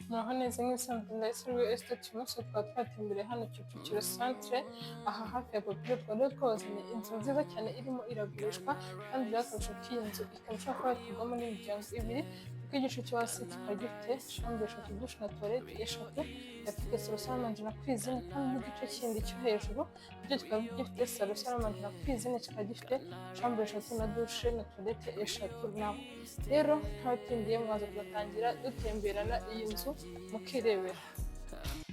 muraho neza nk'ibisanzwe ndahise esiteti umunsi tukaba twatembere hano Kicukiro centre aha hafi ya Populaire twari twazanye inzu nziza cyane irimo iragurishwa kandi byakabije ko iyi nzu ikaba ishobora kuba yaturwamo n'imiryango ibiri kuko igice cyo hasi kikaba gifite chambre eshatu dushe na toilette eshatu gafite salo salamanje na cuisine kandi n'igice kindi cyo hejuru cyo kikaba gifite salo salamanje na cuisine kikaba gifite chambre eshatu na dushe na toilette eshatu naho rero ntabatindiye mwaza kubatangira dutemberana iyi nzu mukirebera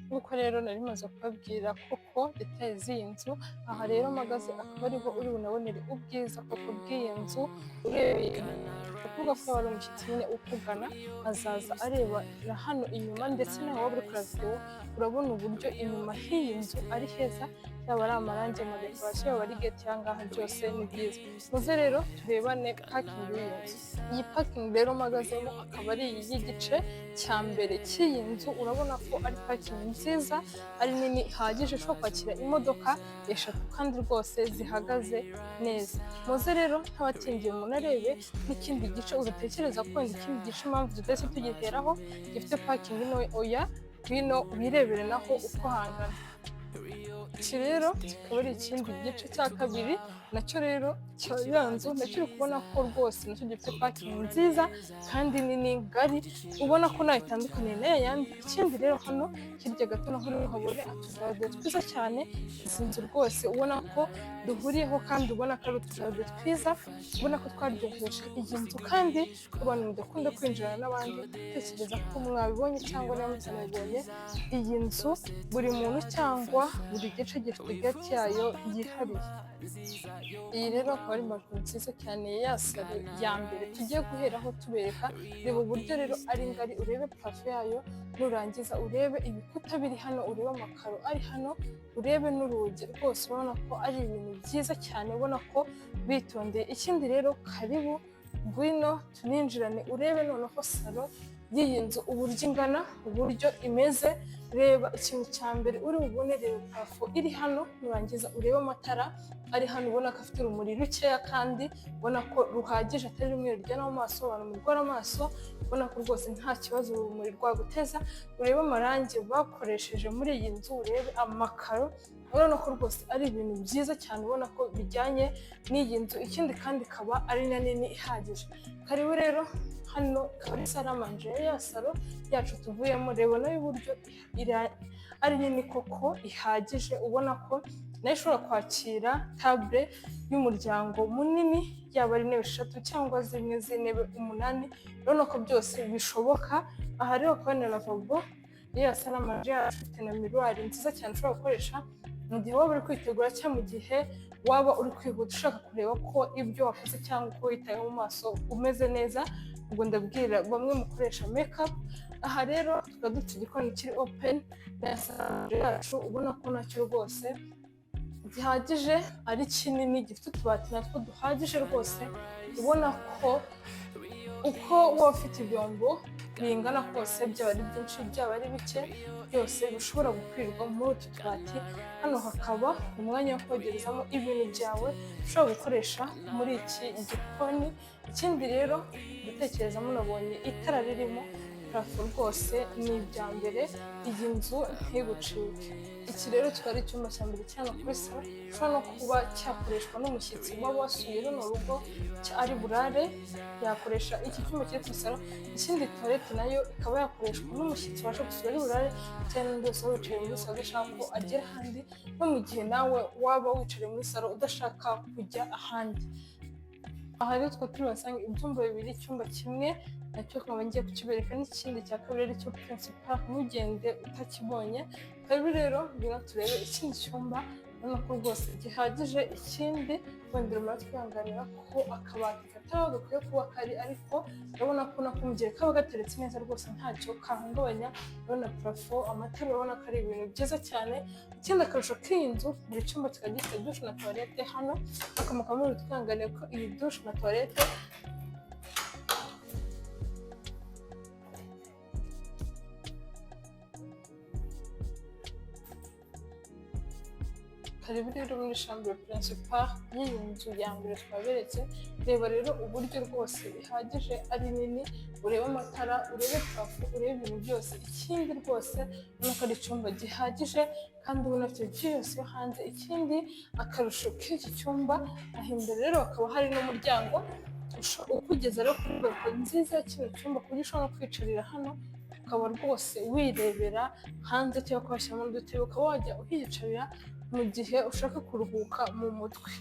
nk'uko rero nari maze kubabwira koko detaye z'iyi nzu aha rero mpagaze akaba ariho uri bunabonere ubwiza koko bw'iyi nzu urebeye kuvuga ko wari umushyitsi nyine ukugana azaza arebera hano inyuma ndetse nawe waba uri kureba video urabona uburyo inyuma h'iyi nzu ari heza yaba ari amarangi amadekorasiyo yaba ari gate yangaha byose ni byiza muze rero turebane parking y'iyi nzu iyi parking rero mpagazemo akaba ari iy'igice cya mbere cy'iyi nzu urabona ko ari parking nziza ari nini ihagije ishobora kwakira imodoka eshatu kandi rwose zihagaze neza muze rero ntabatindiye umuntu arebe n'ikindi gice ugatekereza ko wenda ikindi gice impamvu tutahise tugiheraho gifite parking ino oya bino wirebere naho uko hangana iki rero kikaba ari ikindi gice cya kabiri nacyo rero ya nzu nacyo uri kubona ko rwose nacyo gifite parking nziza kandi nini ngari ubona ko nayo itandukaniye n'aya yandi ikindi rero hano hirya gato naho uri habone utujaride twiza cyane izi nzu rwose ubona ko duhuriyeho kandi ubona ko ari utujaride twiza ubona ko twaryoheje iyi nzu kandi abantu mudakunda kwinjirana n'abandi utekereza ko mwabibonye cyangwa niba mutanabibonye iyi nzu buri muntu cyangwa buri gice gifite gate yayo yihariye iyi rero akaba ari balcon nziza cyane ya salo ya mbere tugiye guheraho tubereka reba uburyo rero ari ngari urebe parafo yayo nurangiza urebe ibikuta biri hano urebe amakaro ari hano urebe n'urugi rwose ubona ko ari ibintu byiza cyane ubona ko bitondeye ikindi rero karibu ngwino tuninjirane urebe noneho salo y'iyi nzu uburyo ingana uburyo imeze reba ikintu cya mbere uri bubone reba parafo iri hano nurangiza urebe amatara ari hano ubona ko afite urumuri rukeya kandi ubona ko ruhagije atari rumwe rujyana mu maso abantu murwara amaso ubona ko rwose nta kibazo urumuri rwaguteza urebe amarangi bakoresheje muri iyi nzu urebe amakaro urabona ko rwose ari ibintu byiza cyane ubona ko bijyanye n'iyi nzu ikindi kandi ikaba ari na nini ihagije karibu rero hano ikaba ari salamanje ya salo yacu tuvuyemo reba nayo uburyo ari nini koko ihagije ubona ko nayo ishobora kwakira table y'umuryango munini yaba ari intebe eshatu cyangwa zimwe z'intebe umunani urabona ko byose bishoboka aha rero akaba ni lavabo ya salamanje afite na miruwari nziza cyane ushobora gukoresha mu gihe waba uri kwitegura cyangwa mu gihe waba uri kwihuta ushaka kureba ko ibyo wakoze cyangwa uko witayeho mu maso umeze neza ubwo ndabwira bamwe mukoresha makeup aha rero tukaba dufite igikoni kiri open na salamanje yacu ubona ko nacyo rwose gihagije ari kinini gifite utubati natwo duhagije rwose ubona ko uko waba ufite ibyombo bingana kose byaba ari byinshi byaba ari bike byose bishobora gukwirwa muri utu tubati hano hakaba umwanya wo kogerezamo ibintu byawe ushobora gukoresha muri iki gikoni ikindi rero gutekereza munabonye itara ririmo parafo rwose ni ibya mbere iyi nzu ntigucike iki rero kikaba ari icyumba cya mbere cyane kuri salo ushobora no kuba cyakoreshwa n'umushyitsi waba wasuye runo rugo ari burare yakoresha iki cyumba kiri kuri salo ikindi toilette nayo ikaba yakoreshwa n'umushyitsi waje gusura ari burare cyane n'undi wese wicaye muri salo udashaka ko agera ahandi no mu gihe nawe waba wicaye muri salo udashaka kujya ahandi aha rero tukaba turasanga ibyumba bibiri icyumba kimwe nacyo nkaba ngiye kukibereka n'ikindi cya kabiri ari cyo principal ntugende utakibonye karibu rero ngwino turebe ikindi cyumba ubona ko rwose gihagije ikindi wenda rumara twihanganira ko akabati kataba gakwiye kuba kari ariko urabona ko nako mu gihe kaba gateretse neza rwose ntacyo kahungabanya urabona parafo amatara urabona ko ari ibintu byiza cyane ikindi akarusho k'iyi nzu buri cyumba kikaba gifite dushe na toilette hano akamukaba muri twihanganira ko iyi dushe na toilette karibu rero muri chambre principal y'iyi nzu ya mbere twaberetse reba rero uburyo rwose ihagije ari nini urebe amatara, urebe parafo, urebe ibintu byose. Ikindi rwose ubona ko ari icyumba gihagije kandi ubona afite view yose yo hanze. Ikindi akarusho k'iki cyumba, aho imbere rero hakaba hari n'umuryango ukugeza rero kuri roho nziza ya kino cyumba, ku buryo ushobora kwicarira hano ukaba rwose wirebera hanze cyangwa ukabashyiramo n'udutebe ukaba wajya uhiyicarira mu gihe ushaka kuruhuka mu mutwe.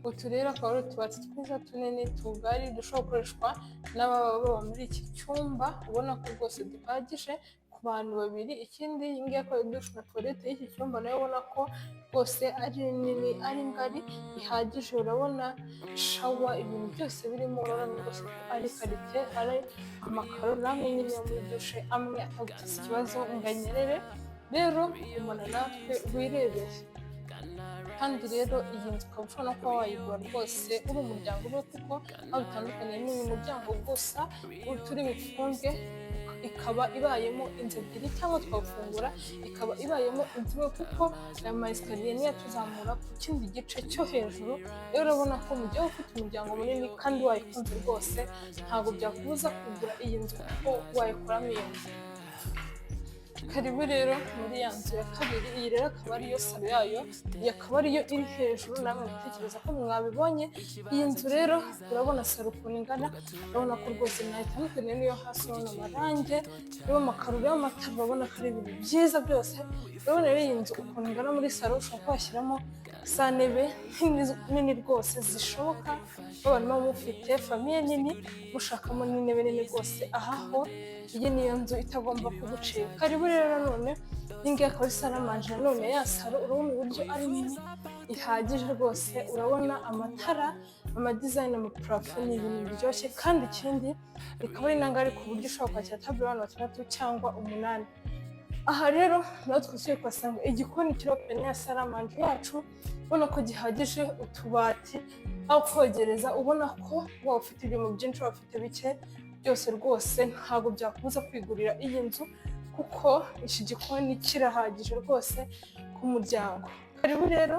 Utu rero akaba ari utubati twiza tunini tugari dushobora gukoreshwa n'ababa muri iki cyumba, ubona ko rwose duhagije ku bantu babiri. Ikindi iyi ngiyi akaba ari dushe na tuwarete y'iki cyumba nayo ubona ko rwose ari nini ari ngari ihagije. Urabona shawa, ibintu byose birimo, urabona rwose ko ari karite, ari amakaro namwe nyine muri dushe amwe atagutse ikibazo ngo anyerere. Rero gumana natwe wirebere. Kandi rero iyi nzu ukaba ushobora no kuba wayigura rwose uri umuryango umwe, kuko aho bitandukanye n'uyu muryango gusa turi bufunge, ikaba ibayemo inzu ebyiri, cyangwa twafungura ikaba ibayemo inzu imwe, kuko aya maesikariye niyo atuzamura ku kindi gice cyo hejuru. Rero urabona ko mu gihe ufite umuryango munini kandi wayikunze rwose, ntabwo byakubuza kugura iyi nzu kuko wayikoramo iyo nzu. Karibu rero muri ya nzu ya kabiri. Iyi rero akaba ariyo salo yayo, iyi akaba ariyo iri hejuru. Namwe gutekereza ko mwabibonye. Iyi nzu rero urabona salo ukuntu ingana, urabona ko rwose ntayitandukanye n'iyo hasi. Urabona amarange, urabona amakaro, urabona amatara, urabona ko ari ibintu byiza byose. Urabona rero iyi nzu ukuntu ingana muri salo, ushobora kuhashyiramo za ntebe nini rwose zishoboka, babana mufite famiye nini mushakamo n'intebe nini rwose. Aha ho iyi niyo nzu itagomba kugucika. Karibu rero nanone iyi ngiyi akaba isa n'amanje nanone ya salo, urabona uburyo ari nini ihagije rwose. Urabona amatara, amadizayini, amaparafo, ni ibintu biryoshye. Kandi ikindi ikaba ari nangari ku buryo ushobora kwakira tabure abantu 6 cyangwa 8. Aha rero naho twasuye kuhasanga igikoni kiropene ya saramanje yacu, ubona ko gihagije, utubati aho kogereza, ubona ko waba ufite ibintu byinshi, waba ufite bike, byose rwose ntabwo byakubuza kwigurira iyi nzu, kuko iki gikoni kirahagije rwose ku muryango. Karibu rero,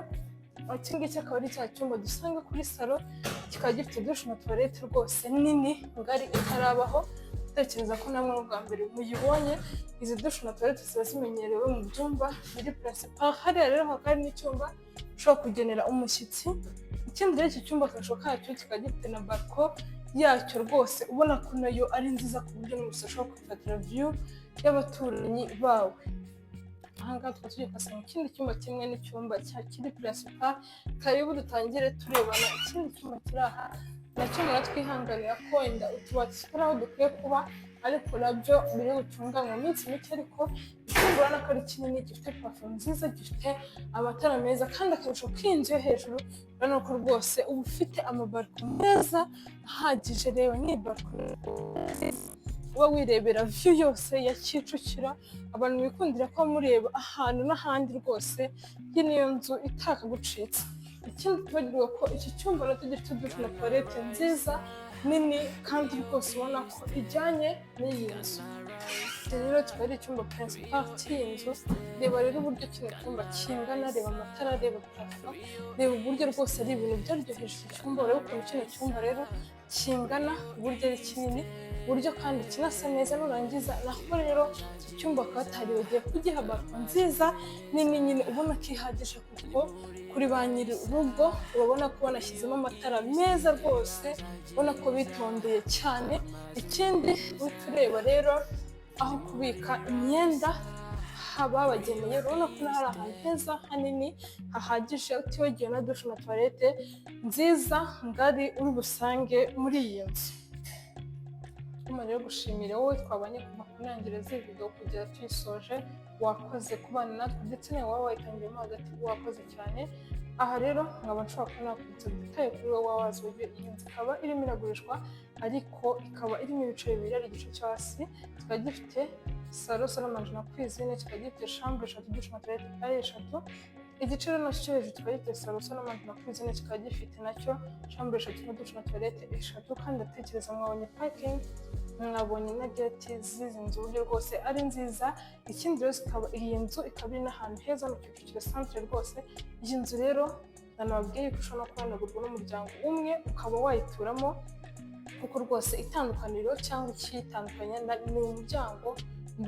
iki ngiki akaba ari cya cyumba dusanga kuri salo, kikaba gifite dushe na tuwarete rwose nini ngari itarabaho. Tekereza ko namwe bwa mbere muyibonye. Izi dushe na tuwarete ziba zimenyerewe mu byumba biri principal. Hariya rero hakaba hari n'icyumba ushobora kugenera umushyitsi. Ikindi rero iki cyumba akarusho kacyo kikaba gifite na balko yacyo rwose, ubona ko nayo ari nziza ku buryo n'umuntu ashobora kwifatira view y'abaturanyi bawe. Aha ngaha tukaba tugiye kuhasanga ikindi cyumba kimwe n'icyumba kiri principal. Karibu dutangire turebana ikindi cyumba kiri aha. Nacyo muratwihanganira ko wenda utubati turi aho dukwiye kuba, ariko nabyo biri butunganywe mu minsi mike. Ariko icyumba urabona ko ari kinini, gifite parafo nziza, gifite amatara meza. Kandi akarusho k'inzu yo hejuru, urabona ko rwose uba ufite amabariko meza ahagije. Reba ni bariko uba wirebera view yose ya Kicukiro. Abantu bikundira ko mureba ahantu n'ahandi rwose, iyi niyo nzu itakagucitse. Ikindi tubagirwa ko iki cyumba nacyo gifite dushe na tuwarete nziza nini, kandi rwose ubona ko ijyanye n'iyi nzu. Rero kikaba ari icyumba principal cy'iyi nzu. Reba rero uburyo kino cyumba kingana, reba amatara, reba parafo, reba uburyo rwose ari ibintu byaryoheje iki cyumba. Ureba ukuntu kino cyumba rero kingana, uburyo ari kinini, uburyo kandi kinasa neza. Nurangiza naho rero iki cyumba bataribagiye kugiha balko nziza nini nyine, ubona ko ihagije, kuko kuri ba nyiri urugo urabona ko banashyizemo amatara meza rwose, ubona ko bitondeye cyane. Ikindi tureba rero aho kubika imyenda hababageneye, urabona ko hari ahantu heza hanini hahagije, utibagiwe na dushe na tuwarete nziza ngari uri busange muri iyi nzu. Nyuma rero gushimira wowe twabanye kuva ku ntangiriro z'iyi video kugera tuyisoje. Wakoze kubana natwe, ndetse nawe waba wayitangiyemo hagati, wakoze cyane. Aha rero nkaba nshobora kuba nakubitsa detaye kuri wowe wazi uburyo iyi nzu ikaba irimo iragurishwa, ariko ikaba irimo ibice bibiri. Ari igice cyo hasi kikaba gifite salo saramanje na cuisine, kikaba gifite chambre 3 dushe na toilette ari 3. Igice rero nacyo hejuru kikaba gifite salo saramanje na cuisine, kikaba gifite nacyo chambre 3 na dushe na toilette 3. Kandi ndatekereza mwabonye parking, mwabonye na gate z'izi nzu uburyo rwose ari nziza. Ikindi rero iyi nzu ikaba iri n'ahantu heza mu Kicukiro centre rwose. Iyi nzu rero nanababwiye ko ushobora kuba yanagurwa n'umuryango umwe ukaba wayituramo, kuko rwose itandukaniro cyangwa ikitandukanya ni umuryango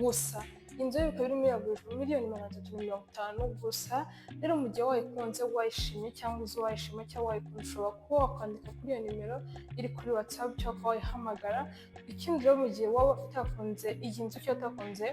gusa. Inzu bikaba irimo iragurishwa miliyoni 350 gusa. Rero mu gihe wayikunze, wayishimye cyangwa uzi wayishimye cyangwa wayikunze, ushobora kuba wakwandika kuri iyo nimero iri kuri WhatsApp cyangwa wayihamagara. Ikindi rero mu gihe waba utakunze iyi nzu cyangwa utakunze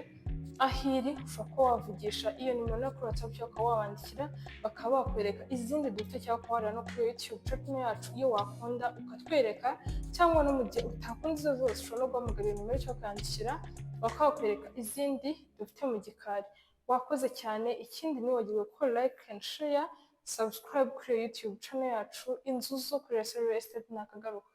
aho iri, ushobora kuba wavugisha iyo nimero no kuri WhatsApp cyangwa wabandikira bakaba bakwereka izindi dufite, cyangwa kubarira no kuri YouTube channel yacu iyo wakunda ukatwereka. Cyangwa no mu gihe utakunze izo zose, ushobora no guhamagara iyo nimero cyangwa ukandikira bakakwereka izindi dufite mu gikari. Wakoze cyane. Ikindi ntiwibagirwe ko like and share, subscribe kuri YouTube channel yacu Inzu zo kuri Raissa Real Estate. Nakagaruka.